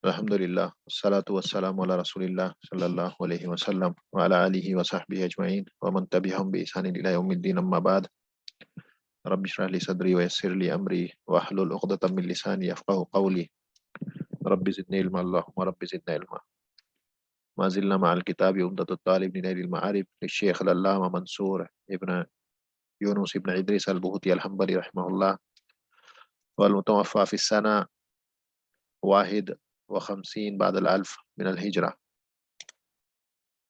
الحمدللہ والصلاة والسلام علی رسول اللہ صلی اللہ علیہ وسلم وعلی آلہ وصحبہ اجمعین ومن تبعہم بإحسان الی یوم الدین اما بعد رب اشرح لی صدری ویسر لی امری واحلل عقدۃ من لسانی یفقهوا قولی رب زدنی علما اللہم رب زدنی علما ما زلنا مع الكتاب عمدۃ الطالب لنیل المعارف للشیخ العلامہ منصور ابن یونس ابن ادریس البہتی الحنبلی رحمہ اللہ والمتوفى في السنة 51 بعد الألف من الهجرة،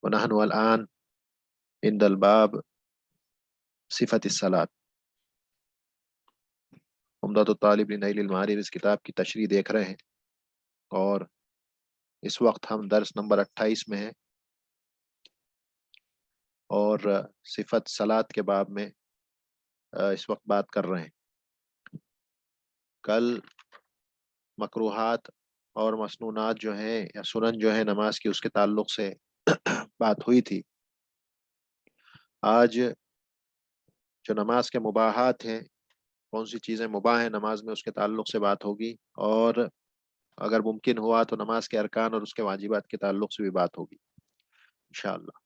ونحن الآن عند الباب صفت الصلاة۔ عمدۃ الطالب لنیل المعارف اس کتاب کی تشریح دیکھ رہے ہیں، اور اس وقت ہم درس نمبر 28 میں ہیں، اور صفت صلاة کے باب میں اس وقت بات کر رہے ہیں۔ کل مکروہات اور مسنونات جو ہیں یا سنن جو ہیں نماز کی، اس کے تعلق سے بات ہوئی تھی۔ آج جو نماز کے مباحات ہیں، کون سی چیزیں مباح ہیں نماز میں، اس کے تعلق سے بات ہوگی، اور اگر ممکن ہوا تو نماز کے ارکان اور اس کے واجبات کے تعلق سے بھی بات ہوگی انشاءاللہ۔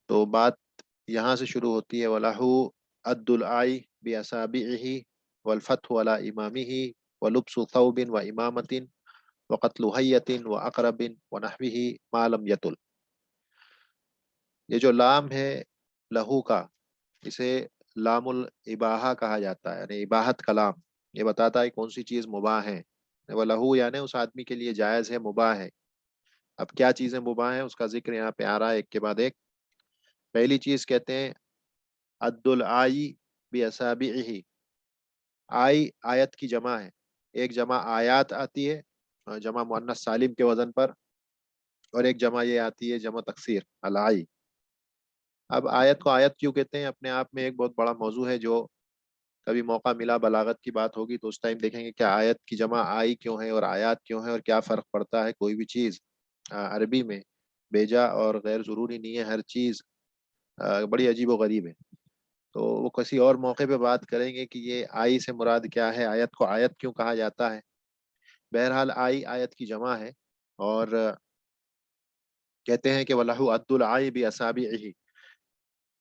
تو بات یہاں سے شروع ہوتی ہے، وَلَهُ عَدُّ الْآيِ بِأَصَابِعِهِ وَالْفَتْحُ عَلَى إِمَامِهِ وَلُبْسُ ثَوْبٍ وَإِمَامَةٍ وَقَتْلُ هَيَّةٍ وَأَقْرَبٍ وَنَحْوِهِ مَا لَمْ يَطُلْ۔ یہ جو لام ہے لہو کا، اسے لام الاباحہ کہا جاتا ہے، یعنی اباحت کا لام۔ یہ بتاتا ہے کون سی چیز مباح ہے، وہ لہو یعنی اس آدمی کے لیے جائز ہے، مباح ہے۔ اب کیا چیزیں مباح ہیں، اس کا ذکر یہاں پہ آ رہا ہے ایک کے بعد ایک۔ پہلی چیز کہتے ہیں عد الآئی بِأَصَابِعِهِ۔ آئی آیت کی جمع ہے، ایک جمع آیات آتی ہے جمع مؤنث سالم کے وزن پر، اور ایک جمع یہ آتی ہے جمع تکسیر الآئی۔ اب آیت کو آیت کیوں کہتے ہیں، اپنے آپ میں ایک بہت بڑا موضوع ہے، جو کبھی موقع ملا بلاغت کی بات ہوگی تو اس ٹائم دیکھیں گے کہ آیت کی جمع آئی کیوں ہے اور آیات کیوں ہے، اور کیا فرق پڑتا ہے۔ کوئی بھی چیز عربی میں بیجا اور غیر ضروری نہیں ہے، ہر چیز بڑی عجیب و غریب ہے۔ تو وہ کسی اور موقع پہ بات کریں گے کہ یہ آئی سے مراد کیا ہے، آیت کو آیت کیوں کہا جاتا ہے۔ بہرحال آئی آیت کی جمع ہے، اور کہتے ہیں کہ وَلَهُ عَدُّ الْآيِ بِأَصَابِعِهِ،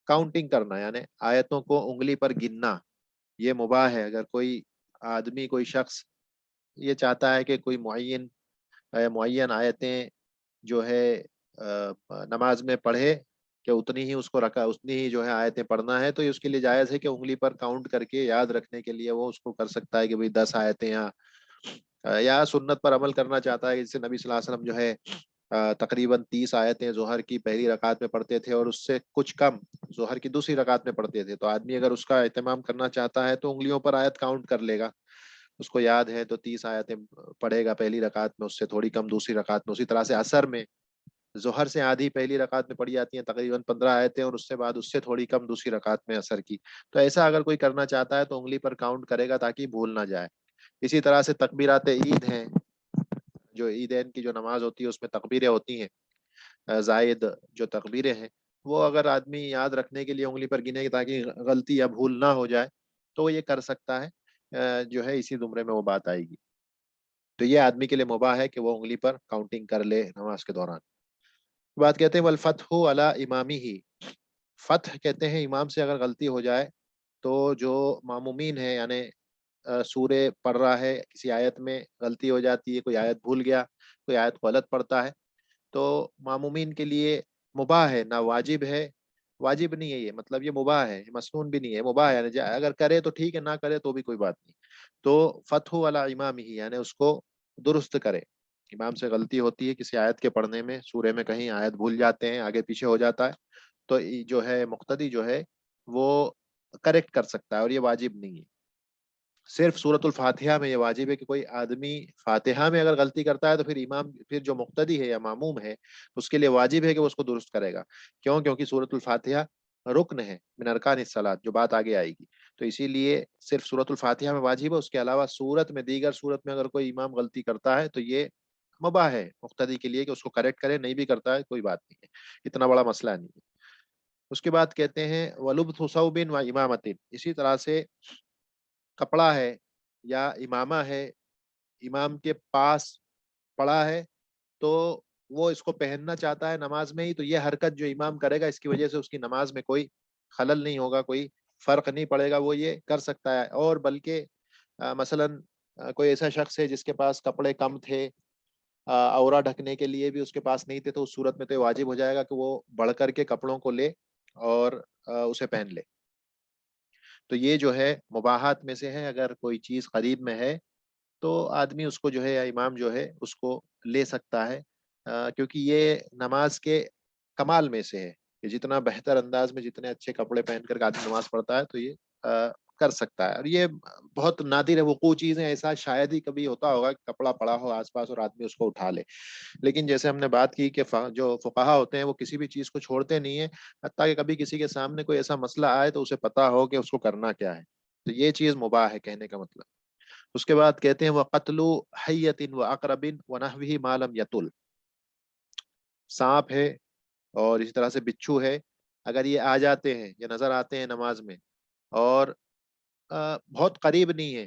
کاؤنٹنگ کرنا یعنی آیتوں کو انگلی پر گننا، یہ مباح ہے۔ اگر کوئی آدمی، کوئی شخص یہ چاہتا ہے کہ کوئی معین آیتیں جو ہے نماز میں پڑھے، کہ اتنی ہی اس کو رکھا، اتنی ہی جو ہے آیتیں پڑھنا ہے، تو یہ اس کے لیے جائز ہے کہ انگلی پر کاؤنٹ کر کے یاد رکھنے کے لیے وہ اس کو کر سکتا ہے کہ بھئی 10 آیتیں، یا سنت پر عمل کرنا چاہتا ہے، جس سے نبی صلی اللہ علیہ وسلم جو ہے تقریباً 30 آیتیں ظہر کی پہلی رکعت میں پڑھتے تھے، اور اس سے کچھ کم ظہر کی دوسری رکعت میں پڑھتے تھے۔ تو آدمی اگر اس کا اہتمام کرنا چاہتا ہے تو انگلیوں پر آیت کاؤنٹ کر لے گا، اس کو یاد ہے تو 30 آیتیں پڑھے گا پہلی رکعت میں، اس سے تھوڑی کم دوسری رکعت میں۔ اسی طرح سے عصر میں ظہر سے آدھی پہلی رکعت میں پڑھی جاتی ہیں تقریباً 15 آیتیں، اور اس سے بعد اس سے تھوڑی کم دوسری رکعت میں عصر کی۔ تو ایسا اگر کوئی کرنا چاہتا ہے تو انگلی پر کاؤنٹ کرے گا تاکہ بھول نہ جائے۔ اسی طرح سے تکبیرات عید ہیں، جو عیدین کی جو نماز ہوتی ہے اس میں تکبیریں ہوتی ہیں، زائد جو تکبیریں ہیں، وہ اگر آدمی یاد رکھنے کے لیے انگلی پر گنے تاکہ غلطی یا بھول نہ ہو جائے تو وہ یہ کر سکتا ہے، جو ہے اسی زمرے میں وہ بات آئے گی۔ تو یہ آدمی کے لیے مباح ہے کہ وہ انگلی پر کاؤنٹنگ کر لے نماز کے دوران۔ بات کہتے ہیں والفتح علی امامہ، فتح کہتے ہیں امام سے اگر غلطی ہو جائے تو جو مامومین ہیں، یعنی سورے پڑھ رہا ہے، کسی آیت میں غلطی ہو جاتی ہے، کوئی آیت بھول گیا، کوئی آیت غلط پڑھتا ہے، تو مامومین کے لیے مباح ہے، نہ واجب ہے، واجب نہیں ہے یہ، مطلب یہ مباح ہے، مسنون بھی نہیں ہے، مباح ہے، یعنی اگر کرے تو ٹھیک ہے، نہ کرے تو بھی کوئی بات نہیں۔ تو فتح علی امامہ یعنی اس کو درست کرے۔ امام سے غلطی ہوتی ہے کسی آیت کے پڑھنے میں، سورے میں کہیں آیت بھول جاتے ہیں، آگے پیچھے ہو جاتا ہے، تو جو ہے مقتدی جو ہے وہ کریکٹ کر سکتا ہے، اور یہ واجب نہیں ہے۔ صرف سورۃ الفاتحہ میں یہ واجب ہے کہ کوئی آدمی فاتحہ میں اگر غلطی کرتا ہے تو پھر امام، پھر جو مقتدی ہے یا معموم ہے، اس کے لیے واجب ہے کہ وہ اس کو درست کرے گا۔ کیوں؟ کیونکہ سورۃ الفاتحہ رکن ہے من ارکان الصلاۃ، جو بات آگے آئے گی۔ تو اسی لیے صرف سورۃ الفاتحہ میں واجب ہے، اس کے علاوہ سورت میں، دیگر سورت میں اگر کوئی امام غلطی کرتا ہے تو یہ مباح ہے مقتدی کے لیے کہ اس کو کریکٹ کرے، نہیں بھی کرتا ہے کوئی بات نہیں ہے، اتنا بڑا مسئلہ نہیں ہے۔ اس کے بعد کہتے ہیں وَلُبْثُ ثَوْبٍ وَإِمَامَةٍ، اسی طرح سے کپڑا ہے یا امامہ ہے, امام کے پاس پڑا ہے, تو وہ اس کو پہننا چاہتا ہے نماز میں ہی, تو یہ حرکت جو امام کرے گا اس کی وجہ سے اس کی نماز میں کوئی خلل نہیں ہوگا, کوئی فرق نہیں پڑے گا, وہ یہ کر سکتا ہے. اور بلکہ مثلاً کوئی ایسا شخص ہے جس کے پاس کپڑے کم تھے, عورہ ڈھکنے کے لیے بھی اس کے پاس نہیں تھے, تو اس صورت میں تو یہ واجب ہو جائے گا کہ وہ بڑھ کر کے کپڑوں کو لے اور اسے پہن لے. تو یہ جو ہے مباحات میں سے ہے. اگر کوئی چیز قریب میں ہے تو آدمی اس کو جو ہے, یا امام جو ہے اس کو لے سکتا ہے, کیونکہ یہ نماز کے کمال میں سے ہے کہ جتنا بہتر انداز میں, جتنے اچھے کپڑے پہن کر کے آدمی نماز پڑھتا ہے تو یہ کر سکتا ہے. اور یہ بہت نادر وقوع چیزیں, ایسا شاید ہی کبھی ہوتا ہوگا کہ کپڑا پڑا ہو آس پاس اور آدمی اس کو اٹھا لے. لیکن جیسے ہم نے بات کی کہ جو فقہا ہوتے ہیں وہ کسی بھی چیز کو چھوڑتے نہیں ہیں, حتیٰ کہ کبھی کسی کے سامنے کوئی ایسا مسئلہ آئے تو اسے پتا ہو کہ اس کو کرنا کیا ہے. تو یہ چیز مباح ہے کہنے کا مطلب. اس کے بعد کہتے ہیں وَقَتْلُ حَيَّةٍ وَعَقْرَبٍ وَنَحْوِهِ مَا لَمْ يَطُلْ, سانپ ہے اور اسی طرح سے بچھو ہے, اگر یہ آ جاتے ہیں یا نظر آتے ہیں نماز میں اور بہت قریب نہیں ہے,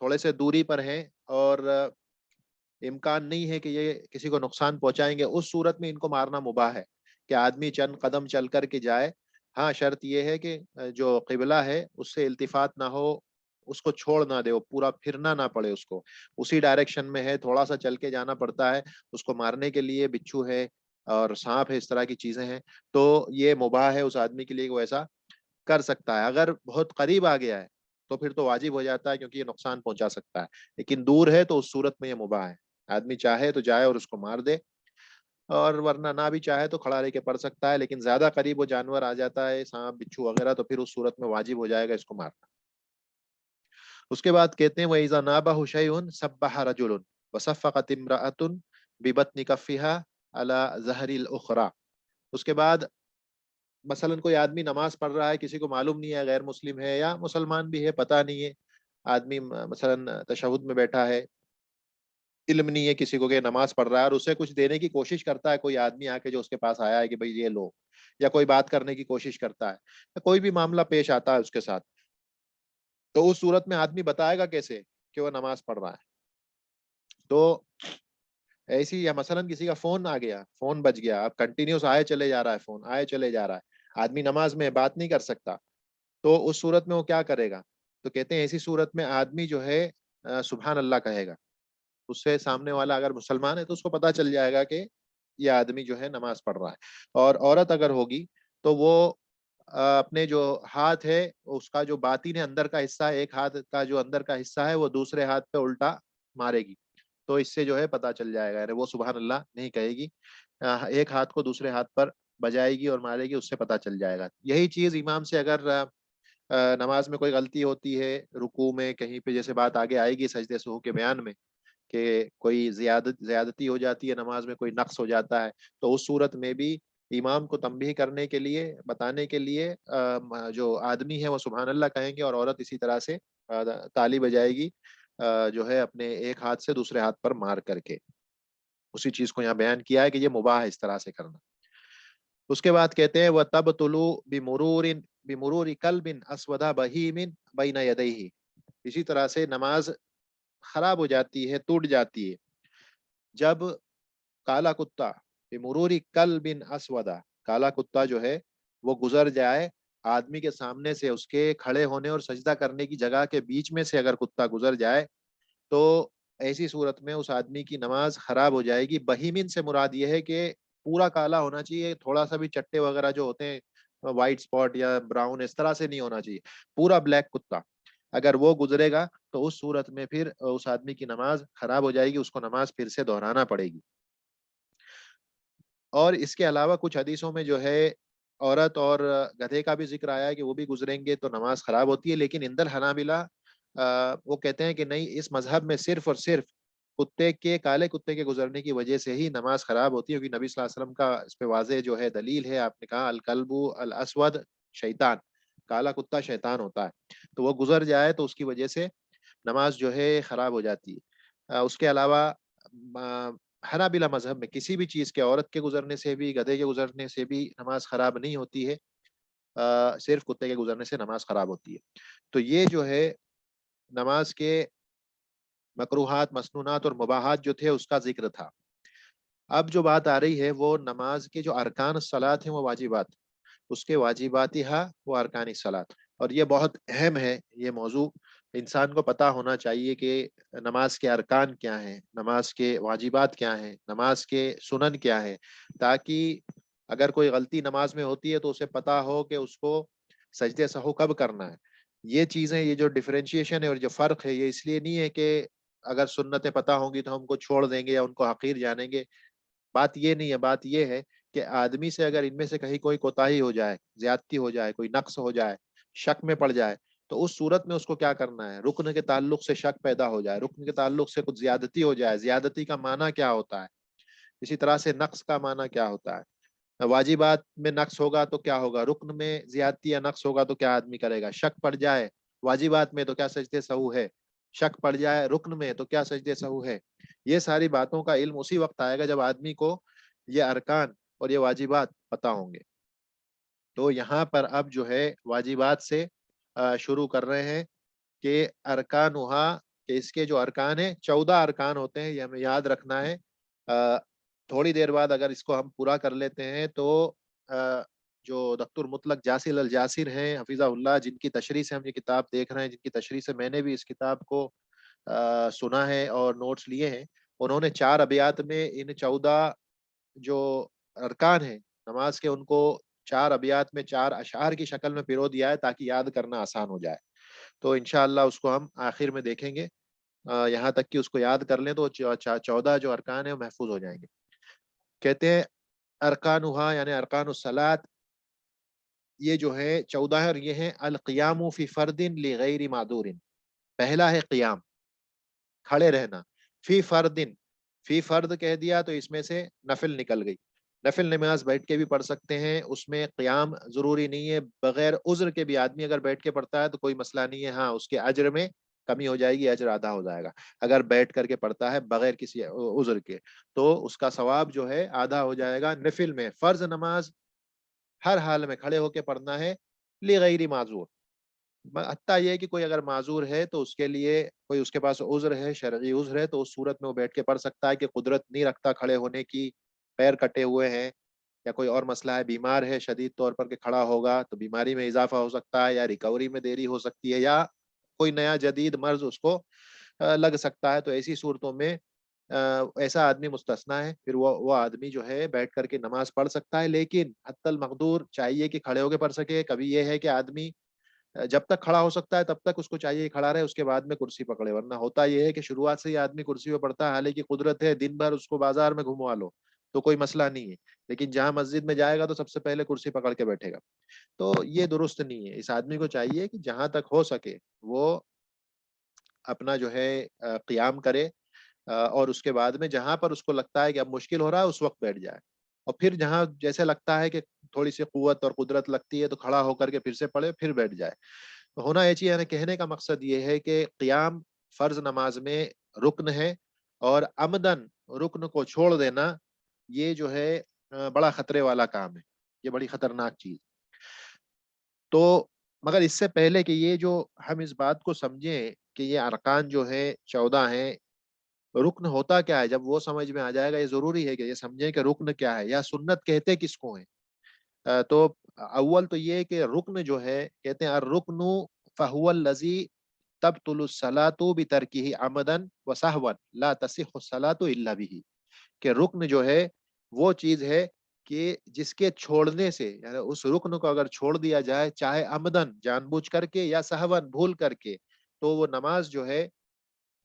تھوڑے سے دوری پر ہیں, اور امکان نہیں ہے کہ یہ کسی کو نقصان پہنچائیں گے, اس صورت میں ان کو مارنا مباح ہے کہ آدمی چند قدم چل کر کے جائے. ہاں شرط یہ ہے کہ جو قبلہ ہے اس سے التفات نہ ہو, اس کو چھوڑ نہ دے, وہ پورا پھرنا نہ پڑے, اس کو اسی ڈائریکشن میں ہے, تھوڑا سا چل کے جانا پڑتا ہے اس کو مارنے کے لیے. بچھو ہے اور سانپ ہے, اس طرح کی چیزیں ہیں, تو یہ مباح ہے اس آدمی کے لیے کہ وہ ایسا کر سکتا ہے. اگر بہت قریب آ گیا ہے تو پھر تو واجب ہو جاتا ہے کیونکہ یہ نقصان پہنچا سکتا ہے, لیکن دور ہے تو اس صورت میں یہ مباح ہے. آدمی چاہے تو جائے اور اس کو مار دے, اور ورنہ نہ بھی چاہے تو کھڑا رہ کے پڑھ سکتا ہے. لیکن زیادہ قریب وہ جانور آ جاتا ہے, سانپ بچھو وغیرہ, تو پھر اس صورت میں واجب ہو جائے گا اس کو مارنا. اس کے بعد کہتے ہیں وَإِذَا نَابَهُ شَيْءٌ سَبَّحَ رَجُلٌ وَصَفَّقَتِ امْرَأَةٌ بِبَطْنِ كَفِّهَا عَلَى ظَهْرِ الْأُخْرَى. اس کے بعد مثلا کوئی آدمی نماز پڑھ رہا ہے, کسی کو معلوم نہیں ہے, غیر مسلم ہے یا مسلمان بھی ہے, پتہ نہیں ہے, آدمی مثلا تشہد میں بیٹھا ہے, علم نہیں ہے کسی کو کہ نماز پڑھ رہا ہے, اور اسے کچھ دینے کی کوشش کرتا ہے کوئی آدمی آ کے جو اس کے پاس آیا ہے کہ بھئی یہ لو, یا کوئی بات کرنے کی کوشش کرتا ہے, یا کوئی بھی معاملہ پیش آتا ہے اس کے ساتھ, تو اس صورت میں آدمی بتائے گا کیسے کہ وہ نماز پڑھ رہا ہے. تو ایسی, یا مثلا کسی کا فون آ گیا, فون بج گیا, اب کنٹینیوس آئے چلے جا رہا ہے, فون آئے چلے جا رہا ہے, آدمی نماز میں بات نہیں کر سکتا, تو اس صورت میں وہ کیا کرے گا؟ تو کہتے ہیں ایسی صورت میں آدمی جو ہے سبحان اللہ کہے گا. اس سے سامنے والا اگر مسلمان ہے تو اس کو پتا چل جائے گا کہ یہ آدمی جو ہے نماز پڑھ رہا ہے. اور عورت اگر ہوگی تو وہ اپنے جو ہاتھ ہے اس کا جو باطن ہے, اندر کا حصہ ہے, ایک ہاتھ کا جو اندر کا حصہ ہے وہ دوسرے ہاتھ پہ الٹا مارے گی, تو اس سے جو ہے پتا چل جائے گا. وہ سبحان اللہ نہیں کہے گی, ایک ہاتھ کو دوسرے ہاتھ پر بجائے گی اور مارے گی, اس سے پتا چل جائے گا. یہی چیز امام سے اگر نماز میں کوئی غلطی ہوتی ہے, رکوع میں کہیں پہ, جیسے بات آگے آئے گی سجدے سہو کے بیان میں, کہ کوئی زیادتی ہو جاتی ہے نماز میں, کوئی نقص ہو جاتا ہے, تو اس صورت میں بھی امام کو تنبیہ کرنے کے لیے, بتانے کے لیے جو آدمی ہے وہ سبحان اللہ کہیں گے, اور عورت اسی طرح سے تالی بجائے گی جو ہے اپنے ایک ہاتھ سے دوسرے ہاتھ پر مار کر کے. اسی چیز کو یہاں بیان کیا ہے کہ یہ مباح ہے اس طرح سے کرنا. اس کے بعد کہتے ہیں وہ تب طلوع بمرور کلب اسود بہیم بین یدیہ. اسی طرح سے نماز خراب ہو جاتی ہے, ٹوٹ جاتی ہے, جب کالا کتا, بمرور کلب اسود, کالا کتا جو ہے وہ گزر جائے آدمی کے سامنے سے, اس کے کھڑے ہونے اور سجدہ کرنے کی جگہ کے بیچ میں سے اگر کتا گزر جائے, تو ایسی صورت میں اس آدمی کی نماز خراب ہو جائے گی. بہیمن سے مراد یہ ہے کہ پورا کالا ہونا چاہیے, تھوڑا سا بھی چٹے وغیرہ جو ہوتے ہیں وائٹ سپاٹ یا براؤن, اس طرح سے نہیں ہونا چاہیے, پورا بلیک کتا اگر وہ گزرے گا تو اس صورت میں پھر اس آدمی کی نماز خراب ہو جائے گی, اس کو نماز پھر سے دہرانا پڑے گی. اور اس کے علاوہ کچھ حدیثوں میں جو ہے عورت اور گدھے کا بھی ذکر آیا ہے کہ وہ بھی گزریں گے تو نماز خراب ہوتی ہے. لیکن عند الحنابلہ وہ کہتے ہیں کہ نہیں, اس مذہب میں صرف اور صرف کالے کتے کے گزرنے کی وجہ سے ہی نماز خراب ہوتی ہے, کیونکہ نبی صلی اللہ علیہ وسلم کا اس پہ واضح جو ہے دلیل ہے. آپ نے کہا الکلب الاسود شیطان, کالا کتا شیطان ہوتا ہے, تو وہ گزر جائے تو اس کی وجہ سے نماز جو ہے خراب ہو جاتی ہے. اس کے علاوہ حنابلہ مذہب میں کسی بھی چیز کے, عورت کے گزرنے سے بھی, گدھے کے گزرنے سے بھی نماز خراب نہیں ہوتی ہے, صرف کتے کے گزرنے سے نماز خراب ہوتی ہے. تو یہ جو ہے نماز کے मकरूहात, मसनूनात और मुबाहात जो थे उसका जिक्र था। अब जो बात आ रही है वो नमाज के जो अरकान सलात हैं वो वाजिबात, उसके वाजिबातिहा वो अरकान सलात। और ये बहुत अहम है ये मौजू, इंसान को पता होना चाहिए कि नमाज के अरकान क्या हैं, नमाज के वाजिबात क्या हैं, नमाज के सुनन क्या है, ताकि अगर कोई गलती नमाज में होती है तो उसे पता हो कि उसको सजदे सहू कब करना है। ये चीज़ें, ये जो डिफरेंशिएशन है और जो फ़र्क है, ये इसलिए नहीं है कि अगर सुन्नतें पता होंगी तो हमको छोड़ देंगे या उनको हकीर जानेंगे। बात ये नहीं है, बात ये है कि आदमी से अगर इनमें से कहीं कोई कोताही हो जाए, ज्यादती हो जाए, कोई नक्स हो जाए, शक में पड़ जाए, तो उस सूरत में उसको क्या करना है, रुकन के ताल्लुक से शक पैदा हो जाए, रुकन के ताल्लुक से कुछ ज्यादती हो जाए, ज्यादती का माना क्या होता है, इसी तरह से नक्स का माना क्या होता है, वाजिबात में नक्स होगा तो क्या होगा, रुकन में ज्यादती या नक्स होगा तो क्या आदमी करेगा, शक पड़ जाए वाजिबात में तो क्या सजदे सहू है, शक पड़ जाए रुकन में तो क्या सजदे सहू है। ये सारी बातों का इल्म उसी वक्त आएगा जब आदमी को ये अरकान और ये वाजिबात पता होंगे। तो यहाँ पर अब जो है वाजिबात से शुरू कर रहे हैं कि अरकान वहा, कि इसके जो अरकान है 14 अरकान होते हैं, ये हमें याद रखना है। अ, थोड़ी देर बाद अगर इसको हम पूरा कर लेते हैं तो जो दक्तुर मुतलक जासिर अल जासिर हैं हफिज़ाहुल्लाह, जिनकी तशरीह से हम ये किताब देख रहे हैं, जिनकी तशरीह से मैंने भी इस किताब को सुना है और नोट्स लिए हैं, उन्होंने 4 अबियात में इन 14 जो अरकान हैं नमाज के, उनको 4 अबियात में 4 अशआर की शक्ल में पिरो दिया है ताकि याद करना आसान हो जाए। तो इंशाअल्लाह उसको हम आखिर में देखेंगे। यहाँ तक कि उसको याद कर लें तो 14 जो अरकान है वो महफूज हो जाएंगे। कहते हैं अरकानुहा यानी अरकानुस्सलात, ये जो है 14 है और ये है अल क़ियामु फी फ़र्दिन लिगैरि मादूरिन। पहला है क़ियाम, खड़े रहना, फी फ़र्दिन, फी फ़र्द कह दिया तो इसमें से नफिल निकल गई। नफिल नमाज बैठ के भी पढ़ सकते हैं, उसमें क़ियाम ज़रूरी नहीं है, बगैर उज़्र के भी आदमी अगर बैठ के पढ़ता है तो कोई मसला नहीं है। हाँ, उसके अज्र में कमी हो जाएगी, अज्र आधा हो जाएगा। अगर बैठ करके पढ़ता है बगैर किसी उज़्र के तो उसका सवाब जो है आधा हो जाएगा। नफिल में फ़र्ज़ नमाज हर हाल में खड़े होके पढ़ना है, लिगैरि माज़ूर, हत्ता ये है कि कोई अगर माजूर है तो उसके लिए कोई उसके पास उज़्र है, शरई उज़्र है, तो उस सूरत में वो बैठ के पढ़ सकता है कि कुदरत नहीं रखता खड़े होने की, पैर कटे हुए हैं या कोई और मसला है, बीमार है शदीद तौर पर कि खड़ा होगा तो बीमारी में इजाफा हो सकता है या रिकवरी में देरी हो सकती है या कोई नया जदीद मर्ज उसको लग सकता है। तो ऐसी सूरतों में ऐसा आदमी मुस्तस्ना है, फिर वो आदमी जो है बैठ करके नमाज पढ़ सकता है, लेकिन हत्तल मकदूर चाहिए कि खड़े होके पढ़ सके। कभी ये है कि आदमी जब तक खड़ा हो सकता है तब तक उसको चाहिए खड़ा रहे, उसके बाद में कुर्सी पकड़े, वरना होता यह है कि शुरुआत से ही आदमी कुर्सी पे पड़ता है, हालांकि कुदरत है दिन भर उसको बाजार में घुमवा लो तो कोई मसला नहीं है, लेकिन जहां मस्जिद में जाएगा तो सबसे पहले कुर्सी पकड़ के बैठेगा। तो ये दुरुस्त नहीं है। इस आदमी को चाहिए कि जहां तक हो सके वो अपना जो है क़ियाम करे, और उसके बाद में जहां पर उसको लगता है कि अब मुश्किल हो रहा है उस वक्त बैठ जाए, और फिर जहां जैसे लगता है कि थोड़ी सी कुव्वत और कुदरत लगती है तो खड़ा होकर के फिर से पढ़े, फिर बैठ जाए। तो होना ये चाहिए, यानी कहने का मकसद ये है कि क़ियाम फर्ज नमाज में रुक्न है, और अमदन रुक्न को छोड़ देना ये जो है बड़ा खतरे वाला काम है, ये बड़ी खतरनाक चीज। तो मगर इससे पहले कि ये जो हम इस बात को समझें कि ये अरकान जो है 14 हैं, रुक्न होता क्या है, जब वो समझ में आ जाएगा, ये जरूरी है कि ये समझें कि रुक्न क्या है या सुन्नत कहते किसको है। तो अव्वल तो ये है कि रुक्न जो है, कहते हैं रुकनु फहुवल लजी तब्तुलु सलातु बितरकिही अमदन व सहवन ला तसिहु सलातु इल्ला बिही। कि रुक्न जो है वो चीज है कि जिसके छोड़ने से, यानी उस रुक्न को अगर छोड़ दिया जाए चाहे अमदन जानबूझ करके या सहवन भूल करके, तो वो नमाज जो है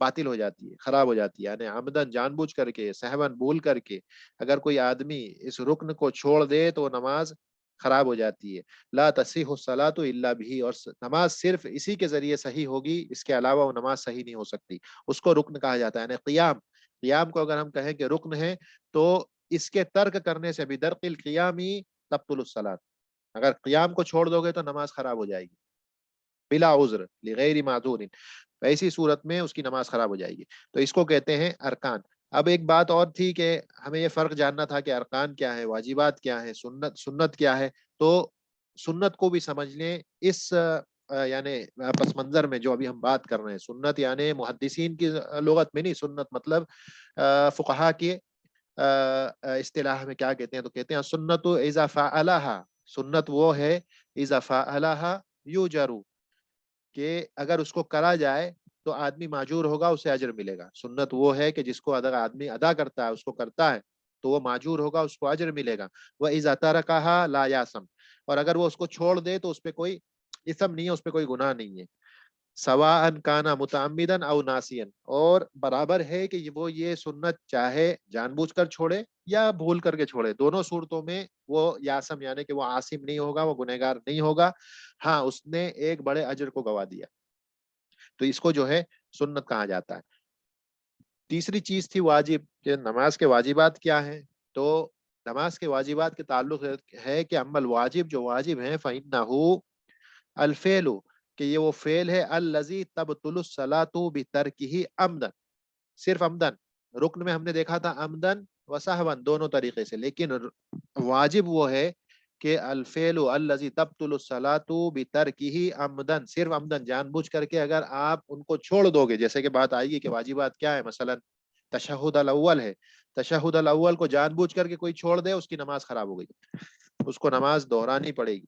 बातिल हो जाती है, खराब हो जाती है। यानी आमदन जानबूझ करके, सहवन भूल करके अगर कोई आदमी इस रुक्न को छोड़ दे तो नमाज खराब हो जाती है। ला तसीहु सलातु इल्ला बिही, और नमाज सिर्फ इसी के जरिए सही होगी, इसके अलावा वो नमाज सही नहीं हो सकती। उसको रुक्न कहा जाता है। यानी क़ियाम, क़ियाम को अगर हम कहें कि रुक्न है तो इसके तर्क करने से भी दरकिल क़ियामी तब्तुलुस सलात, अगर क़ियाम को छोड़ दोगे तो नमाज खराब हो जाएगी बिला उज़्र लिगैरि माज़ूरिन, ऐसी सूरत में उसकी नमाज खराब हो जाएगी। तो इसको कहते हैं अरकान। अब एक बात और थी कि हमें ये फर्क जानना था कि अरकान क्या है, वाजिबात क्या है, सुन्नत सुन्नत क्या है। तो सुन्नत को भी समझ लें, इस یعنی پس منظر میں جو ابھی ہم بات کر رہے ہیں، سنت یعنی محدثین کی لغت میں نہیں، سنت مطلب فقہا کی اصطلاح میں کیا کہتے ہیں، تو کہتے ہیں سنت اذا فعلها، سنت وہ ہے اذا فعلها یوجر، کہ اگر اس کو کرا جائے تو آدمی ماجور ہوگا، اسے اجر ملے گا۔ سنت وہ ہے کہ جس کو اگر آدمی ادا کرتا ہے، اس کو کرتا ہے تو وہ ماجور ہوگا، اس کو اجر ملے گا۔ وَإِذَا تَرَكَهَا لَا يَأْثَمُ، اور اگر وہ اس کو چھوڑ دے تو اس پہ کوئی اسم نہیں ہے، اس پہ کوئی گناہ نہیں ہے۔ سواء کانا متعمدن او ناسین، اور برابر ہے کہ وہ یہ سنت چاہے جان بوجھ کر چھوڑے یا بھول کر کے چھوڑے، دونوں صورتوں میں وہ یاسم یعنی کہ وہ عاصم نہیں ہوگا، وہ گنہگار نہیں ہوگا۔ ہاں، اس نے ایک بڑے اجر کو گوا دیا، تو اس کو جو ہے سنت کہا جاتا ہے۔ تیسری چیز تھی واجب، کہ نماز کے واجبات کیا ہیں، تو نماز کے واجبات کے تعلق ہے کہ اما الواجب، جو واجب ہیں، فإنہ الفعل، کہ یہ وہ فعل ہے الذی تبطل الصلاۃ بترکہ عمدا، صرف عمدن، رکن میں ہم نے دیکھا تھا عمدن و سہون دونوں طریقے سے، لیکن واجب وہ ہے کہ الفعل الذی تبطل الصلاۃ بترکہ عمدن، صرف عمدن، جان بوجھ کر کے اگر آپ ان کو چھوڑ دو گے، جیسے کہ بات آئے گی کہ واجبات کیا ہے، مثلا تشہد الاول ہے، تشہد الاول کو جان بوجھ کر کے کوئی چھوڑ دے، اس کی نماز خراب ہو گئی، اس کو نماز دہرانی پڑے گی،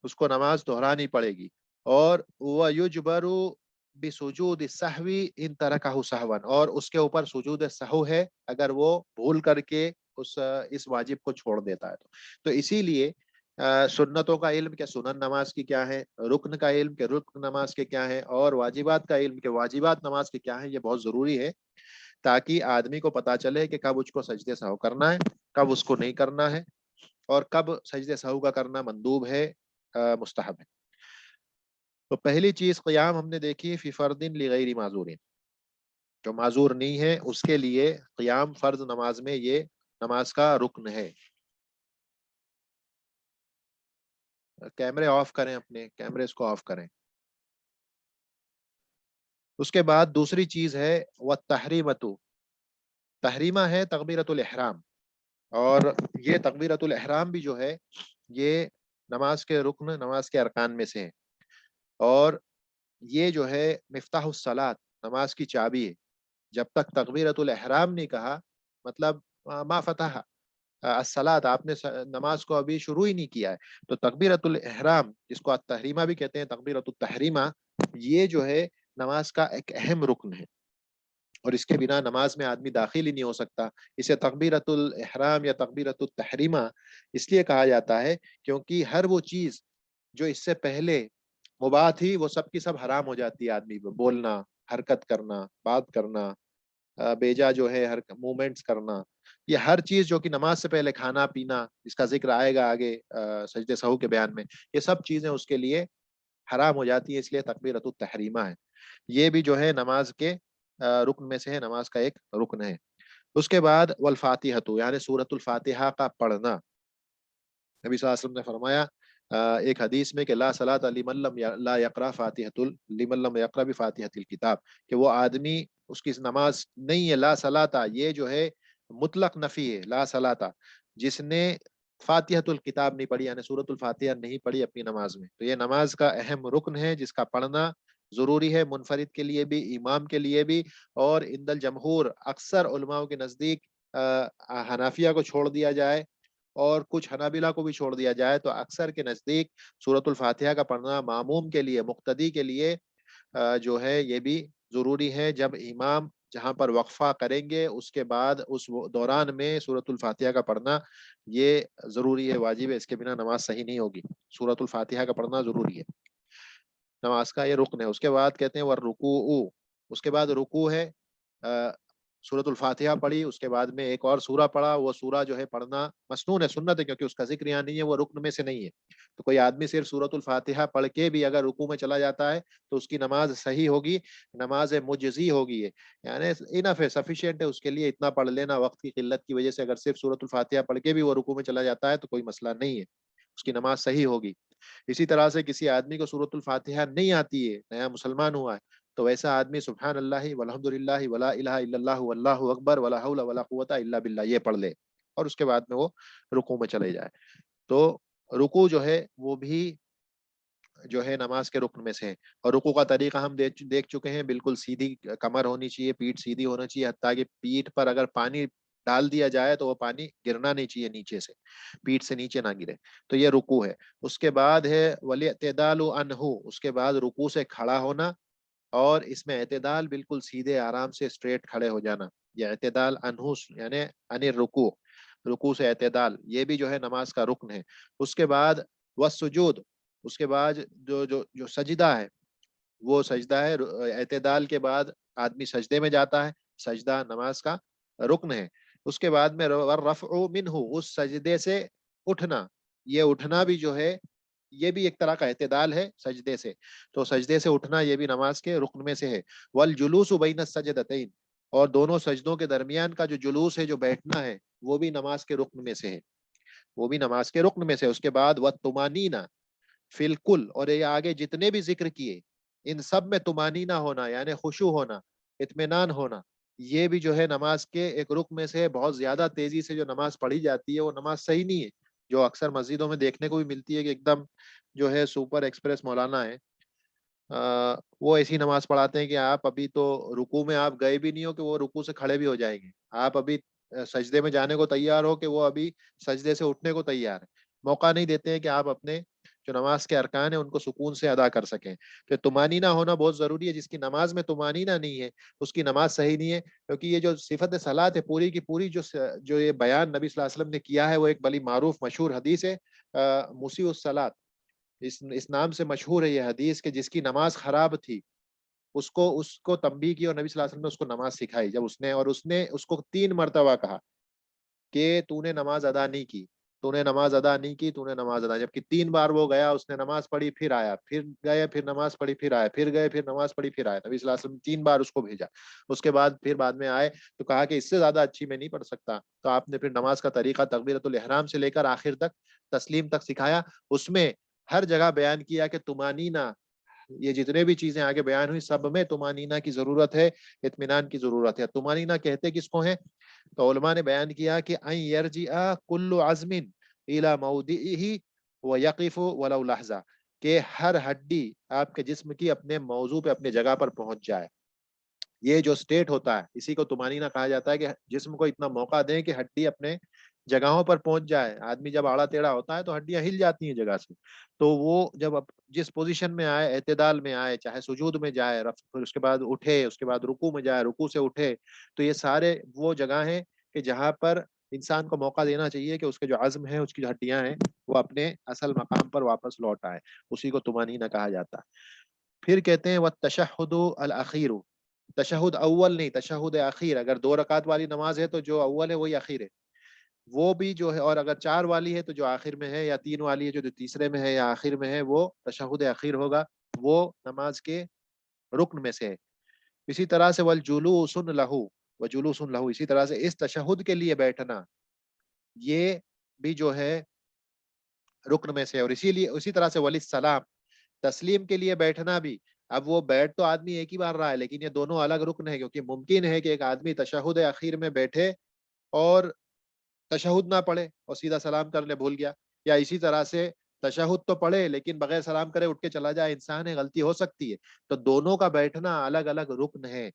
اس کو نماز دہرانی پڑے گی۔ اور وَيُجْبَرُ بِسُجُودِ السَّهْوِ إِن تَرَكَهُ سَهْوًا، اور اس کے اوپر سجود سہو ہے اگر وہ بھول کر کے اس واجب کو چھوڑ دیتا ہے تو اسی لیے سنتوں کا علم کہ سنن نماز کی کیا ہے، رکن کا علم کہ رکن نماز کے کیا ہے، اور واجبات کا علم کہ واجبات نماز کے کیا ہیں، یہ بہت ضروری ہے، تاکہ آدمی کو پتا چلے کہ کب اس کو سجدے سہو کرنا ہے، کب اس کو نہیں کرنا ہے، اور کب سجدے سہو کا کرنا مندوب ہے، مستحب ہے۔ تو پہلی چیز قیام ہم نے دیکھی فی فرد لغیر معذور، جو معذور نہیں ہے اس کے لیے قیام فرض نماز میں یہ نماز کا رکن ہے۔ کیمرے آف کریں، اپنے کیمرے اس کو آف کریں۔ اس کے بعد دوسری چیز ہے والتحریمۃ، تحریمہ ہے تکبیرۃ الاحرام، اور یہ تکبیرۃ الاحرام بھی جو ہے یہ نماز کے رکن، نماز کے ارکان میں سے ہے، اور یہ جو ہے مفتاح الصلاۃ، نماز کی چابی ہے۔ جب تک تکبیرۃ الاحرام نہیں کہا، مطلب ما فتح الصلاۃ، آپ نے نماز کو ابھی شروع ہی نہیں کیا ہے، تو تکبیرۃ الاحرام، جس کو التحریمہ بھی کہتے ہیں، تکبیرۃ التحریمہ، یہ جو ہے نماز کا ایک اہم رکن ہے، اور اس کے بنا نماز میں آدمی داخل ہی نہیں ہو سکتا۔ اسے تکبیرۃ الاحرام یا تکبیرۃ التحریمہ اس لیے کہا جاتا ہے کیونکہ ہر وہ چیز جو اس سے پہلے مباح تھی، وہ سب کی سب حرام ہو جاتی ہے، آدمی پہ بولنا، حرکت کرنا، بات کرنا، بیجا جو ہے ہر موومنٹس کرنا، یہ ہر چیز جو کہ نماز سے پہلے، کھانا پینا، جس کا ذکر آئے گا آگے سجدے سہو کے بیان میں، یہ سب چیزیں اس کے لیے حرام ہو جاتی ہیں، اس لیے تکبیرۃ التحریمہ ہے۔ یہ بھی جو ہے نماز کے رکن میں سے ہے، نماز کا ایک رکن ہے۔ اس کے بعد والفاتحۃ، یعنی سورۃ الفاتحہ کا پڑھنا۔ نبی صلی اللہ علیہ وسلم نے فرمایا ایک حدیث میں کہ لا صلاۃ لمن لم لا یقرأ فاتحۃ لمن لم یقرأ بفاتحۃ الکتاب، کہ وہ آدمی، اس کی نماز نہیں ہے، لا صلاۃ، یہ جو ہے مطلق نفی ہے، لا صلاۃ، جس نے فاتحۃ الکتاب نہیں پڑھی، یعنی سورۃ الفاتحہ نہیں پڑھی اپنی نماز میں، تو یہ نماز کا اہم رکن ہے، جس کا پڑھنا ضروری ہے، منفرد کے لیے بھی، امام کے لیے بھی، اور عند الجمہور، اکثر علماء کے نزدیک حنافیہ کو چھوڑ دیا جائے اور کچھ حنابلہ کو بھی چھوڑ دیا جائے، تو اکثر کے نزدیک سورۃ الفاتحہ کا پڑھنا ماموم کے لیے، مقتدی کے لیے جو ہے یہ بھی ضروری ہے۔ جب امام جہاں پر وقفہ کریں گے، اس کے بعد اس دوران میں سورۃ الفاتحہ کا پڑھنا یہ ضروری ہے، واجب ہے، اس کے بنا نماز صحیح نہیں ہوگی، سورۃ الفاتحہ کا پڑھنا ضروری ہے، نماز کا یہ رکن ہے۔ اس کے بعد کہتے ہیں والرکوع، اس کے بعد رکوع ہے، سورۃ الفاتحہ پڑھی، اس کے بعد میں ایک اور سورہ پڑھا، وہ سورہ جو ہے پڑھنا مسنون ہے، سنت ہے، کیونکہ اس کا ذکر یہاں نہیں ہے، وہ رکن میں سے نہیں ہے، تو کوئی آدمی صرف سورۃ الفاتحہ پڑھ کے بھی اگر رکوع میں چلا جاتا ہے تو اس کی نماز صحیح ہوگی، نماز مجزی ہوگی، یعنی انف ہے، سفیشینٹ ہے اس کے لیے، اتنا پڑھ لینا، وقت کی قلت کی وجہ سے اگر صرف سورۃ الفاتحہ پڑھ کے بھی وہ رکوع میں چلا جاتا ہے تو کوئی مسئلہ نہیں ہے، اس کی نماز صحیح ہوگی۔ اسی طرح سے کسی آدمی کو سورۃ الفاتحہ نہیں آتی ہے، نیا مسلمان ہوا ہے، تو ویسا آدمی سبحان اللہ والحمد للہ ولا الہ الا اللہ واللہ اکبر ولا حول ولا قوت الا باللہ یہ پڑھ لے، اور اس کے بعد میں وہ رکوع میں چلے جائے۔ تو रुकू जो है वो भी जो है नमाज के रुक्न में से है। और रुकू का तरीका हम देख चुके हैं, बिल्कुल सीधी कमर होनी चाहिए, पीठ सीधी होनी चाहिए, हत्ता कि पीठ पर अगर पानी डाल दिया जाए तो वो पानी गिरना नहीं चाहिए नीचे से, पीठ से नीचे ना गिरे। तो ये रुकू है। उसके बाद है वली एतदालु अनहु, उसके बाद रुकू से खड़ा होना, और इसमें एतदाल बिल्कुल सीधे आराम से स्ट्रेट खड़े हो जाना। ये एतदाल अनहु यानी अनिर रुकू, रुकू से एतदाल, ये भी जो है नमाज का रुकन है। उसके बाद वसुजूद, उसके बाद जो जो जो सजदा है वो सजदा है। एतदाल के बाद आदमी सजदे में जाता है, सजदा नमाज का रुकन है। उसके बाद में रफ़उ मिन्हु, उस सजदे से उठना, ये उठना भी जो है ये भी एक तरह का एतदाल है सजदे से। तो सजदे से उठना ये भी नमाज के रुकन में से है। वल जुलूस बैन सजदतैन, और दोनों सजदों के दरमियान का जो जुलूस है, जो बैठना है, वो भी नमाज के रुकन में से है, वो भी नमाज के रुकन में से है। उसके बाद व तुमानीना फिलकुल, और ये आगे जितने भी जिक्र किए इन सब में तुमानीना होना यानी खुशू होना, इत्मीनान होना, ये भी जो है नमाज के एक रुक में से है। बहुत ज्यादा तेजी से जो नमाज पढ़ी जाती है वो नमाज सही नहीं है। जो अक्सर मस्जिदों में देखने को भी मिलती है कि एकदम जो है सुपर एक्सप्रेस मौलाना है, वो ऐसी नमाज पढ़ाते हैं कि आप अभी तो रुकू में आप गए भी नहीं हो कि वो रुकू से खड़े भी हो जाएंगे, आप अभी सजदे में जाने को तैयार हो कि वो अभी सजदे से उठने को तैयार है। मौका नहीं देते हैं कि आप अपने जो नमाज के अरकान है उनको सुकून से अदा कर सकें। तो तुमानीना होना बहुत जरूरी है। जिसकी नमाज में तुमानीना नहीं है उसकी नमाज सही नहीं है, क्योंकि ये जो सिफत सलात है पूरी की पूरी, जो ये बयान नबी सल्लल्लाहु अलैहि वसल्लम ने किया है, वो एक बड़ी मारूफ मशहूर हदीस है, मुसीउस सलात, इस नाम से मशहूर है ये हदीस, कि जिसकी नमाज खराब थी उसको उसको तंबीह की, और नबी सल्लल्लाहु अलैहि वसल्लम ने उसको नमाज सिखाई। जब उसने उसको 3 मरतबा कहा कि तूने नमाज अदा नहीं की, तूने नमाज अदा नहीं की, तूने नमाज अदा, जबकि 3 बार वो गया, उसने नमाज पढ़ी, फिर आया, फिर गए, फिर नमाज पढ़ी, फिर आया, फिर गए, फिर नमाज पढ़ी, फिर आया। नबी सल्लल्लाहु अलैहि वसल्लम 3 बार उसको भेजा। उसके बाद फिर बाद में आए तो कहा कि इससे ज्यादा अच्छी मैं नहीं पढ़ सकता। तो आपने फिर नमाज का तरीका तकबीरतुल इहराम से लेकर आखिर तक तस्लीम तक सिखाया। उसमें हर जगह बयान किया कि तुमानीना, ये जितने भी चीजें आगे बयान हुई सब में तुमानीना की जरूरत है, इत्मीनान की जरूरत है। तुमानीना कहते किसको है? तो उलमा ने बयान किया कि अन यरजिआ कुल्लु अज़मिन इला मौदिही व यक़िफु वलौ लहज़ा, कि हर हड्डी आपके जिस्म की अपने मौजू पे, अपने जगह पर पहुंच जाए। ये जो स्टेट होता है इसी को तुमानीना कहा जाता है, कि जिस्म को इतना मौका दें कि हड्डी अपने जगहों पर पहुंच जाए। आदमी जब आड़ा टेढ़ा होता है तो हड्डियां हिल जाती हैं जगह से। तो वो जब जिस पोजीशन में आए, एतदाल में आए, चाहे सुजूद में जाए, फिर उसके बाद उठे, उसके बाद रुकू में जाए, रुकू से उठे, तो ये सारे वो जगह हैं कि जहाँ पर इंसान को मौका देना चाहिए कि उसके जो अज़्म है, उसकी जो हड्डियां हैं, वो अपने असल मकाम पर वापस लौट आए। उसी को तुमानीना कहा जाता है। फिर कहते हैं वह तशहुदु अल अखीर, तशहुद अव्वल नहीं, तशहुद अखीर। अगर 2 रकात वाली नमाज है तो जो अव्वल है वही अखीर है, वो भी जो है। और अगर 4 वाली है तो जो आखिर में है, या 3 वाली है जो तीसरे में है या आखिर में है, वो तशहुद अखीर होगा, वो नमाज के रुक्न में से है। इसी तरह से वल जुलूसुन लहू, व जुलूसुन लहू, इसी तरह से इस तशहुद के लिए बैठना, ये भी जो है रुक्न में से है। और इसीलिए उसी तरह से वली सलाम, तस्लीम के लिए बैठना भी। अब वो बैठ तो आदमी एक ही बार रहा है, लेकिन ये दोनों अलग रुकन है, क्योंकि मुमकिन है कि एक आदमी तशहुद अखीर में बैठे और तशहुद ना पढ़े और सीधा सलाम कर ले, भूल गया। या इसी तरह से तशहुद तो पढ़े लेकिन बगैर सलाम करे उठ के चला जाए, इंसान है, गलती हो सकती है। तो दोनों का बैठना अलग अलग रुकन है।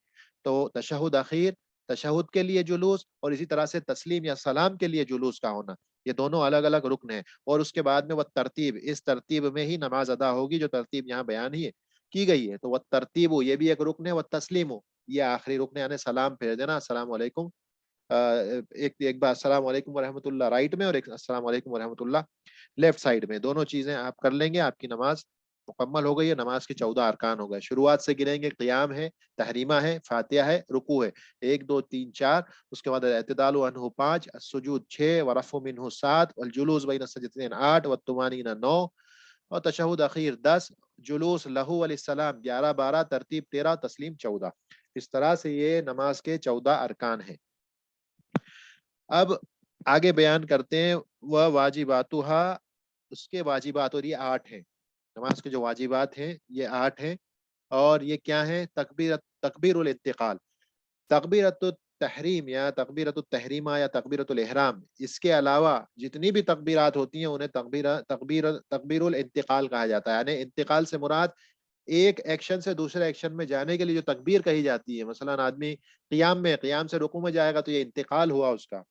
तो तशहुद अखीर, तशहुद के लिए जुलूस, और इसी तरह से तस्लीम या सलाम के लिए जुलूस का होना, ये दोनों अलग अलग रुकन है। और उसके बाद में वह तरतीब, इस तरतीब में ही नमाज अदा होगी जो तरतीब यहाँ बयान ही की गई है। तो वह तरतीब, ये भी एक रुकन है। वह तस्लीम, ये आखिरी रुकन है, यानी सलाम फेर देना, अस्सलाम वालेकुम। एक एक बार अस्सलाम वालेकुम वरहमतुल्लाह राइट में, और एक अस्सलाम वालेकुम वरहमतुल्लाह लेफ्ट साइड में। दोनों चीजें आप कर लेंगे, आपकी नमाज मुकम्मल हो गई है। नमाज के 14 अरकान हो गए। शुरुआत से गिनेंगे, क़ियाम है, तहरीमा है, फातिहा है, रुकू है 1 2 3 4, उसके बाद एतदालु अनहु 5, सुजूद 6, व रफ़ु मिन्हु 7, वल जुलूस बैन सजदतैन 8, व तुमानीना 9, और तशहुद अखीर 10, जुलूस लहू वल सलाम 11 12, तरतीब 13, तस्लीम 14। इस तरह से ये नमाज के 14 अरकान हैं। अब आगे बयान करते हैं वह वाजिबातुहा, उसके वाजिबात, और ये 8 हैं। नमाज के जो वाजिबात हैं ये 8 हैं। और ये क्या है? तकबीरुल इंतिकाल, तकबीरत तहरीम या तकबीरत तहरीमा या तकबीरत इहराम, इसके अलावा जितनी भी तकबीरात होती हैं उन्हें तकबीरुल इंतकाल कहा जाता है। यानी इंतकाल से मुराद एक एक्शन से दूसरे एक्शन में जाने के लिए जो तकबीर कही जाती है। मसलन आदमी क़ियाम से रुकू में जाएगा तो ये इंतकाल हुआ उसका,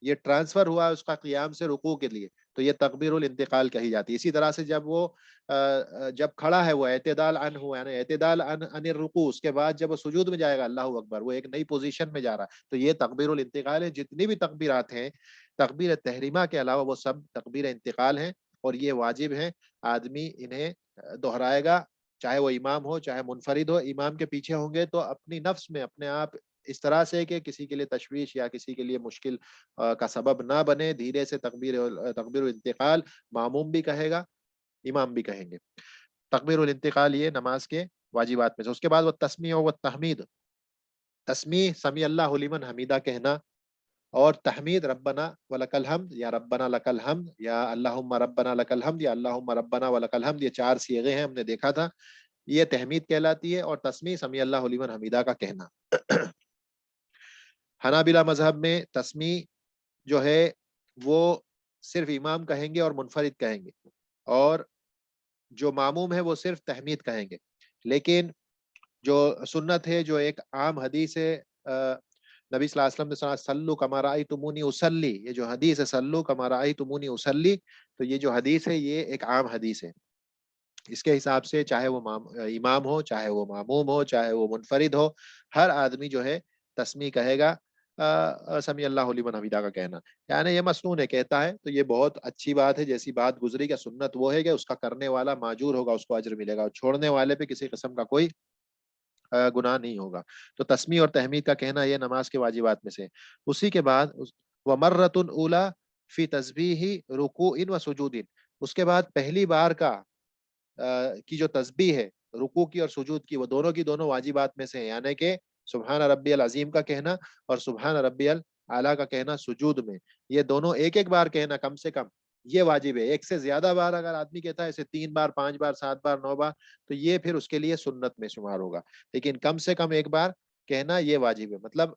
ये ट्रांसफर हुआ है उसका क़ियाम से रुकू के लिए, तो ये तकबीरुल इंतकाल कही जाती है। इसी तरह से जब वो जब खड़ा है वो एतदाल अन हुआ, यानी एतदाल अन अनिर रुकू, उसके बाद जब वो सुजूद में जाएगा अल्लाहू अकबर, वो एक नई पोजीशन में जा रहा है, तो ये तकबीरुल इंतकाल है। जितनी भी तकबीरात हैं तकबीर तहरीमा के अलावा वो सब तकबीर इंतकाल हैं और ये वाजिब हैं। आदमी इन्हें दोहराएगा, चाहे वो इमाम हो चाहे मुनफरिद हो। इमाम के पीछे होंगे तो अपनी नफ्स में अपने आप इस तरह से कि किसी के लिए तशवीश या किसी के लिए मुश्किल का सबब ना बने, धीरे से तकबीर इंतकाल मामूम भी कहेगा, इमाम भी कहेंगे। तकबीरुल इंतकाल ये नमाज के वाजिबात में से। उसके बाद वो तस्मी और तहमीद। तस्मी समी अल्लाहु लिमन हमीदा कहना, और तहमीद रब्बना वलकल हम्द या रब्बना लकल हम्द या अल्लाहुम्मा रब्बना लकल हम्द या अल्लाहुम्मा रब्बना वलकल हम्द, ये 4 सीगे हैं, हमने देखा था। ये तहमीद कहलाती है। और तस्मी समी अल्लाहु लिमन हमीदा का कहना। हनाबिला मजहब में तस्मी जो है वो सिर्फ इमाम कहेंगे और मुनफरिद कहेंगे, और जो मामूम है वो सिर्फ तहमीद कहेंगे। लेकिन जो सुन्नत है, जो एक आम हदीस है, नबी सल्लल्लाहु अलैहि वसल्लम ने कहा सल्लु कमा रअयतुमूनी उसल्ली, ये जो हदीस है सल्लु कमा रअयतुमूनी उसल्ली, तो ये जो हदीस है ये एक आम हदीस है। इसके हिसाब से चाहे वो इमाम हो, चाहे वो मामूम हो, चाहे वो मुनफरिद हो, हर आदमी जो है तस्मी कहेगा। समी अल्लाहु लिमन हमीदा का कहना, यानी ये मसनून है कहता है तो ये बहुत अच्छी बात है। जैसी बात गुजरी का सुन्नत वो है कि उसका करने वाला माजूर होगा, उसको अज्र मिलेगा, और छोड़ने वाले पे किसी किस्म का कोई गुनाह नहीं होगा। तो तस्मी और तहमीद का कहना ये नमाज के वाजिबात में से। उसी के बाद वमर्रतुन उला फी तस्बीही रुकूइन व सुजूदिन, उसके बाद पहली बार की जो तस्बीह है रुकू की और सुजूद की, वो दोनों की दोनों वाजिबात में से है। यानी कि सुबहान रब्बियल अजीम का कहना और सुबहान रब्बियल आला का कहना सुजूद में, ये दोनों एक एक बार कहना कम से कम, ये वाजिब है। एक से ज्यादा बार अगर आदमी कहता है, ऐसे 3 बार 5 बार 7 बार 9 बार, तो ये फिर उसके लिए सुन्नत में शुमार होगा। लेकिन कम से कम एक बार कहना ये वाजिब है। मतलब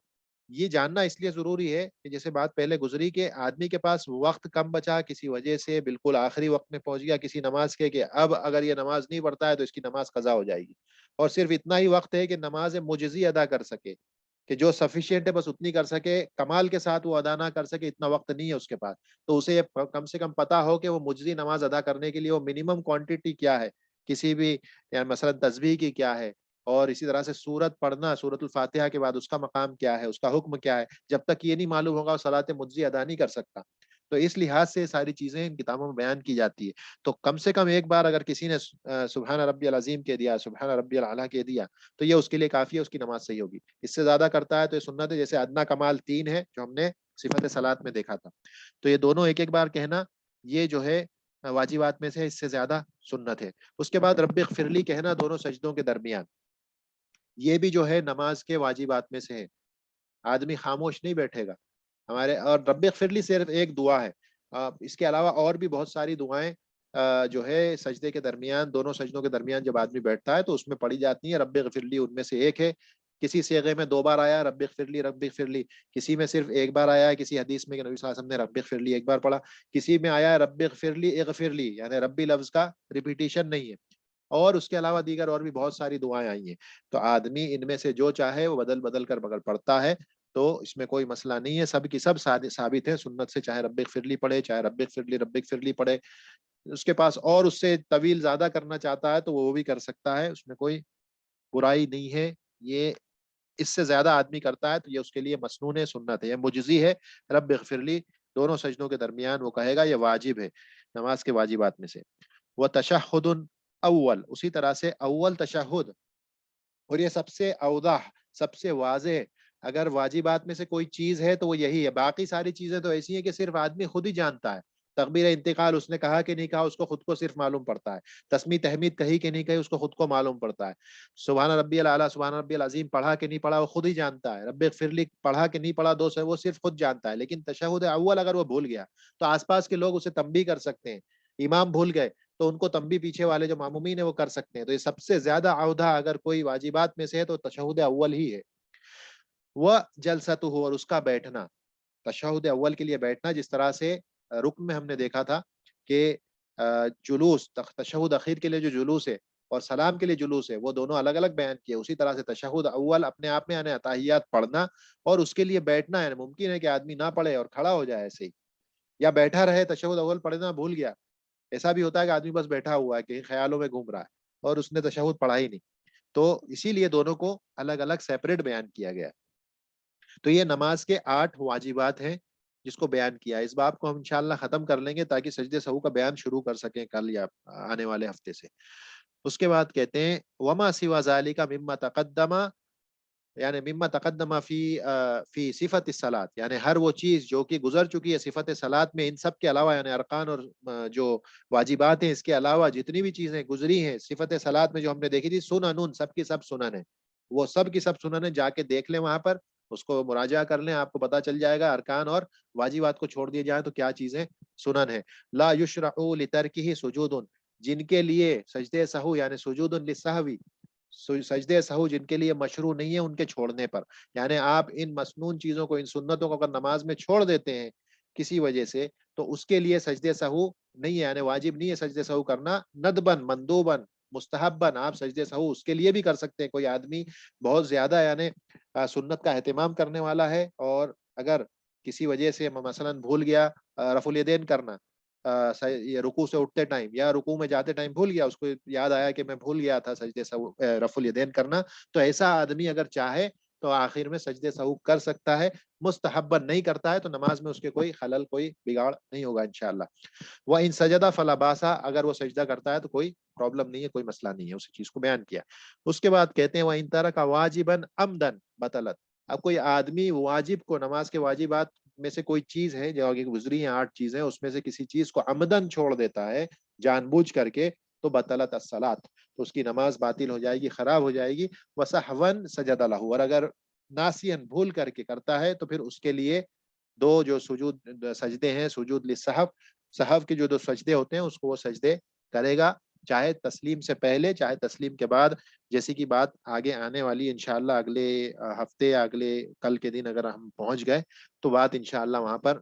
ये जानना इसलिए जरूरी है कि जैसे बात पहले गुजरी के आदमी के पास वक्त कम बचा, किसी वजह से बिल्कुल आखिरी वक्त में पहुंच गया किसी नमाज के, कि अब अगर ये नमाज नहीं पढ़ता है तो इसकी नमाज कजा हो जाएगी, और सिर्फ इतना ही वक्त है कि नमाज मुजजी अदा कर सके, कि जो सफिशियंट है बस उतनी कर सके, कमाल के साथ वो अदा ना कर सके, इतना वक्त नहीं है उसके पास, तो उसे ये कम से कम पता हो कि वो मुजजी नमाज अदा करने के लिए वो मिनिमम क्वांटिटी क्या है, किसी भी या मसलन तस्बीह की क्या है, और इसी तरह से सूरत पढ़ना, सूरतुल फातिहा के बाद उसका मकाम क्या है, उसका हुक्म क्या है, जब तक ये नहीं मालूम होगा वो सलात मुज्जी अदा नहीं कर सकता। तो इस लिहाज से सारी चीजें इन किताबों में बयान की जाती है। तो कम से कम एक बार अगर किसी ने सुबहान रब्बियल अजीम कह दिया, सुबहान रब्बियल आला कह दिया, तो ये उसके लिए काफी है, उसकी नमाज सही होगी। इससे ज्यादा करता है तो ये सुन्नत है। जैसे अदना कमाल 3 है जो हमने सिफत सलात में देखा था, तो ये दोनों एक एक बार कहना ये जो है वाजिबात में से, इससे ज्यादा सुन्नत है। उसके बाद रब्बि ग़फिरली कहना दोनों सजदों के दरमियान, ये भी जो है नमाज के वाजिबात में से है। आदमी खामोश नहीं बैठेगा हमारे, और रब्बी ग़फिरली सिर्फ एक दुआ है। इसके अलावा और भी बहुत सारी दुआएं जो है सजदे के दरमियान, दोनों सजदों के दरमियान जब आदमी बैठता है तो उसमें पढ़ी जाती है। रब्बी ग़फिरली उनमें से एक है। किसी सीगे में 2 बार आया है रब्बी ग़फिरली, किसी में सिर्फ एक बार आया है। किसी हदीस में कि नबी सल्लल्लाहु अलैहि वसल्लम ने रब्बी ग़फिरली एक बार पढ़ा, किसी में आया है रब्बी ग़फिरली इग़फिरली, यानी रब्बी लफ्ज का रिपीटिशन नहीं है। और उसके अलावा दीगर और भी बहुत सारी दुआएं आई हैं। तो आदमी इनमें से जो चाहे वो बदल बदल कर मगर पढ़ता है, तो इसमें कोई मसला नहीं है। सब की सब साबित है सुन्नत से, चाहे रब्बी ग़फिरली पढ़े, चाहे रब्बी ग़फिरली पढ़े। उसके पास और उससे तवील ज्यादा करना चाहता है तो वो भी कर सकता है, उसमें कोई बुराई नहीं है। ये इससे ज्यादा आदमी करता है तो ये उसके लिए मसनून है, सुन्नत है, ये मुजजी है। रब्बी ग़फिरली दोनों सजदों के दरमियान वो कहेगा, ये वाजिब है नमाज के वाजिबात में से। वह तशहुदुन अव्वल, उसी तरह से अव्वल तशहुद, और ये सबसे अवदाह, सबसे वाज़ेह, अगर वाजिबात में से कोई चीज है तो वो यही है। बाकी सारी चीजें तो ऐसी हैं कि सिर्फ आदमी खुद ही जानता है। तकबीर इंतकाल उसने कहा कि नहीं कहा उसको खुद को सिर्फ मालूम पड़ता है। तस्मी तहमीद कही कि नहीं कही उसको खुद को मालूम पड़ता है। सुभान रब्बियल आला सुभान रब्बियल अजीम पढ़ा कि नहीं पढ़ा वो खुद ही जानता है। रब्बे फिरली पढ़ा कि नहीं पढ़ा दोस्त है वो सिर्फ खुद जानता है। लेकिन तशहुद अव्वल अगर वो भूल गया तो आसपास के लोग उसे तंबीह कर सकते हैं। इमाम भूल गए तो उनको तंबी पीछे वाले जो मामूमीन है वो कर सकते हैं। तो ये सबसे ज्यादा औधा अगर कोई वाजिबात में से है तो तशहुद अव्वल ही है। व जलसतुहु, और उसका बैठना, तशहुद अव्वल के लिए बैठना, जिस तरह से रुक्न में हमने देखा था कि जुलूस, तशहुद अखीर के लिए जो जुलूस है और सलाम के लिए जुलूस है, वो दोनों अलग अलग बयान किए। उसी तरह से तशहुद अव्वल अपने आप में यानी अताहियात पढ़ना, और उसके लिए बैठना, यानी मुमकिन है कि आदमी ना पढ़े और खड़ा हो जाए ऐसे ही, या बैठा रहे, तशहुद अव्वल पढ़ना भूल गया। ऐसा भी होता है कि आदमी बस बैठा हुआ है, कहीं ख्यालों में घूम रहा है और उसने तशहुद पढ़ा ही नहीं। तो इसीलिए दोनों को अलग अलग सेपरेट बयान किया गया। तो ये नमाज के 8 वाजिबात हैं जिसको बयान किया। इस बाब को हम इंशाअल्लाह खत्म कर लेंगे ताकि सजदे सहू का बयान शुरू कर सकें कल या आने वाले हफ्ते से। उसके बाद कहते हैं वमा सिवा ज़ालिका मिम्मा तक़द्दमा, यानी मिम्मा तक़द्दमा फी सिफत सलात, यानी हर वो चीज जो कि गुजर चुकी है सिफत सलात में, इन सब के अलावा, यानी अरकान और जो वाजिबात हैं इसके अलावा जितनी भी चीजें गुजरी हैं सिफत सलात में जो हमने देखी थी, सुनन, सब की सब सुनन है, वो सब की सब सुनन है। जाके देख लें वहां पर, उसको मुराजा कर लें, आपको पता चल जाएगा अरकान और वाजिबात को छोड़ दिए जाए तो क्या चीजें सुनन है। ला युशरउ लितरकिही सुजूदुन, जिनके लिए सजदे सहू यानी सुजूदुन लिस्सहवी, सजदे सहू जिनके लिए मशरू नहीं है उनके छोड़ने पर, यानी आप इन मसनून चीजों को, इन सुन्नतों को अगर नमाज में छोड़ देते हैं किसी वजह से, तो उसके लिए सजदे सहू नहीं है, यानी वाजिब नहीं है सजदे सहू करना। नदबन, मंदूबन, मुस्तहब्बन, आप सजदे सहू उसके लिए भी कर सकते हैं। कोई आदमी बहुत ज्यादा यानी सुन्नत का एहतमाम करने वाला है, और अगर किसी वजह से मसलन भूल गया रफुल यदैन करना, ये रुकू से उठते टाइम या रुकू में जाते टाइम भूल गया, उसको याद आया कि मैं भूल गया था सजदे सहू रफुल यदैन करना, तो ऐसा आदमी अगर चाहे तो आखिर में सजदे सहू कर सकता है। मुस्तहब्बन नहीं करता है तो नमाज में उसके कोई खलल, कोई बिगाड़ नहीं होगा इंशाअल्लाह। वह इन सजदा फला बासा, अगर वो सजदा करता है तो कोई प्रॉब्लम नहीं है, कोई मसला नहीं है, उसी चीज को बयान किया। उसके बाद कहते हैं वह इन तरह का वाजिबन अमदन बतलत, अब कोई आदमी वाजिब को, नमाज के वाजिबात में से कोई चीज है जो आगे गुजरी है 8 चीजें, उसमें से किसी चीज को अमदन छोड़ देता है जानबूझ करके, तो बतलत अस्सलात, तो उसकी नमाज बातिल हो जाएगी, खराब हो जाएगी। वसहवन सजदा लहू, और अगर नासियन भूल करके करता है तो फिर उसके लिए दो जो सुजूद सजदे हैं, सुजूद लिस्सहव, सहव के जो दो सजदे होते हैं उसको वो सजदे करेगा, चाहे तस्लीम से पहले चाहे तस्लीम के बाद, जैसी की बात आगे आने वाली इंशाअल्लाह अगले हफ्ते या अगले कल के दिन अगर हम पहुंच गए तो बात इंशाअल्लाह वहां पर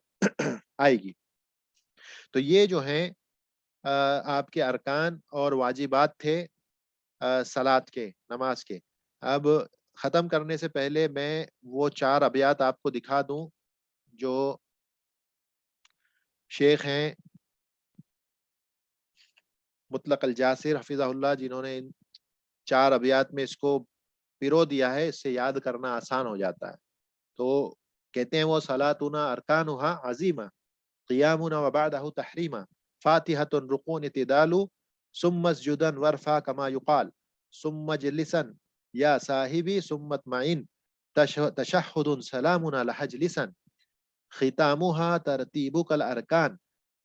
आएगी। तो ये जो है आपके अरकान और वाजिबात थे सलात के, नमाज के। अब खत्म करने से पहले मैं वो 4 अबयात आपको दिखा दूं जो शेख हैं मुतलक अल जासिर हफिज़हुल्लाह, जिन्होंने इन 4 अबयात में इसको पिरो दिया है, इससे याद करना आसान हो जाता है। तो कहते हैं वो सलातुना अरकानुहा अजीमा, क़ियामुना व बअदहु तहरीमा, फातिहतुन रुकून इतिदालु, सुम्मा सजुदन वरफा कमा युकाल, सुम्मा जलिसन या साहिबी सुम्मा तमईन, तशहुदुन सलामुना लहजलिसन, खितामुहा तरतीबुकल अरकान,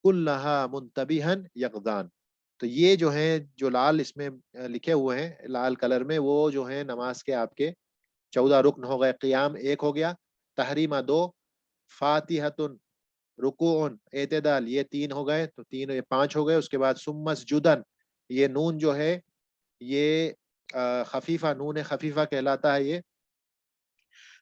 कुल्लहा मुंतबिहन यक़ज़ान। तो ये जो है, जो लाल इसमें लिखे हुए हैं लाल कलर में, वो जो है नमाज के आपके 14 रुकन हो गए। क़ियाम 1 हो गया, तहरीमा 2, फातिहतुन, रुकून, एतदाल ये 3 हो गए, तो 3 ये 5 हो गए। उसके बाद सुम्मस जुदन, ये नून जो है ये खफीफा, नून खफीफा कहलाता है ये,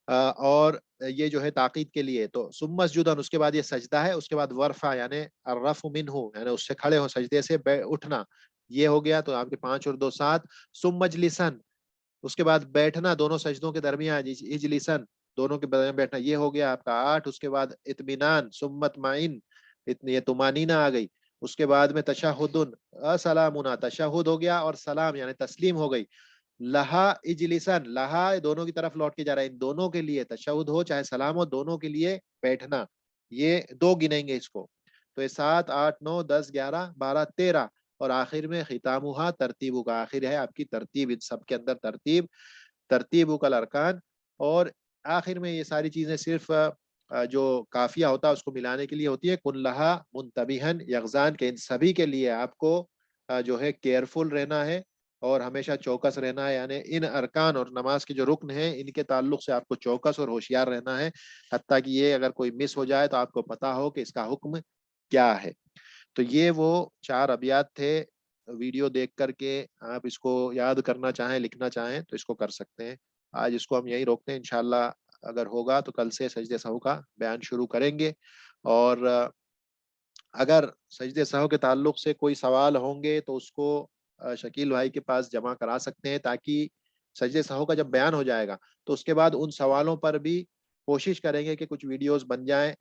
और ये जो है ताकीद के लिए। तो सुम्मा सजुदन, उसके बाद ये सजदा है। उसके बाद वरफा यानी अर्रफु मिन्हु, यानी उससे खड़े हो, सजदे से उठना, ये हो गया। तो आपके 5 और 2 7। सुम्मा इजलिसन, उसके बाद बैठना दोनों सजदों के दरमियान, इजलिसन दोनों के दरमियान बैठना, ये हो गया आपका 8। उसके बाद इत्मीनान, सुम्मा तमाइन, इतनी ये तुमानीना आ गई। उसके बाद में तशहुदुन असलामुना, तशहुद हो गया, और सलाम यानी तस्लीम हो गई। लहा इजलिसन, लहा दोनों की तरफ लौट के जा रहा है, इन दोनों के लिए तशहुद हो चाहे सलाम हो, दोनों के लिए बैठना, ये 2 गिनेंगे इसको। तो ये 7 8 9 10 11 12 13, और आखिर में खितामुहा तरतीबु का, आखिर है आपकी तरतीब, इन सब के अंदर तरतीब, तरतीबु कल अरकान। और आखिर में ये सारी चीजें सिर्फ जो काफिया होता है उसको मिलाने के लिए होती है। कुल्लहा मुंतबिहन यगजान, के इन सभी के लिए आपको जो है केयरफुल रहना है और हमेशा चौकस रहना है, यानी इन अरकान और नमाज के जो रुकन हैं इनके ताल्लुक से आपको चौकस और होशियार रहना है, हत्ता कि ये अगर कोई मिस हो जाए तो आपको पता हो कि इसका हुक्म क्या है। तो ये वो 4 अबियात थे। वीडियो देख करके आप इसको याद करना चाहें, लिखना चाहें तो इसको कर सकते हैं। आज इसको हम यहीं रोकते हैं, इंशाल्लाह اگر ہوگا تو کل سے سجدے سہو کا بیان شروع کریں گے، اور اگر سجدے سہو کے تعلق سے کوئی سوال ہوں گے تو اس کو شکیل بھائی کے پاس جمع کرا سکتے ہیں، تاکہ سجدے سہو کا جب بیان ہو جائے گا تو اس کے بعد ان سوالوں پر بھی کوشش کریں گے کہ کچھ ویڈیوز بن جائیں،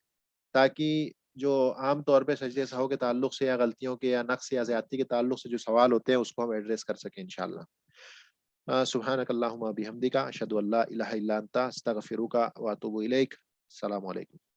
تاکہ جو عام طور پہ سجدے سہو کے تعلق سے یا غلطیوں کے یا نقص یا زیادتی کے تعلق سے جو سوال ہوتے ہیں اس کو ہم ایڈریس کر سکیں انشاءاللہ۔ سبحانک اللہم و بحمدک، اشہد ان لا الہ الا انت، استغفرک و اتوب الیک۔ السلام علیکم۔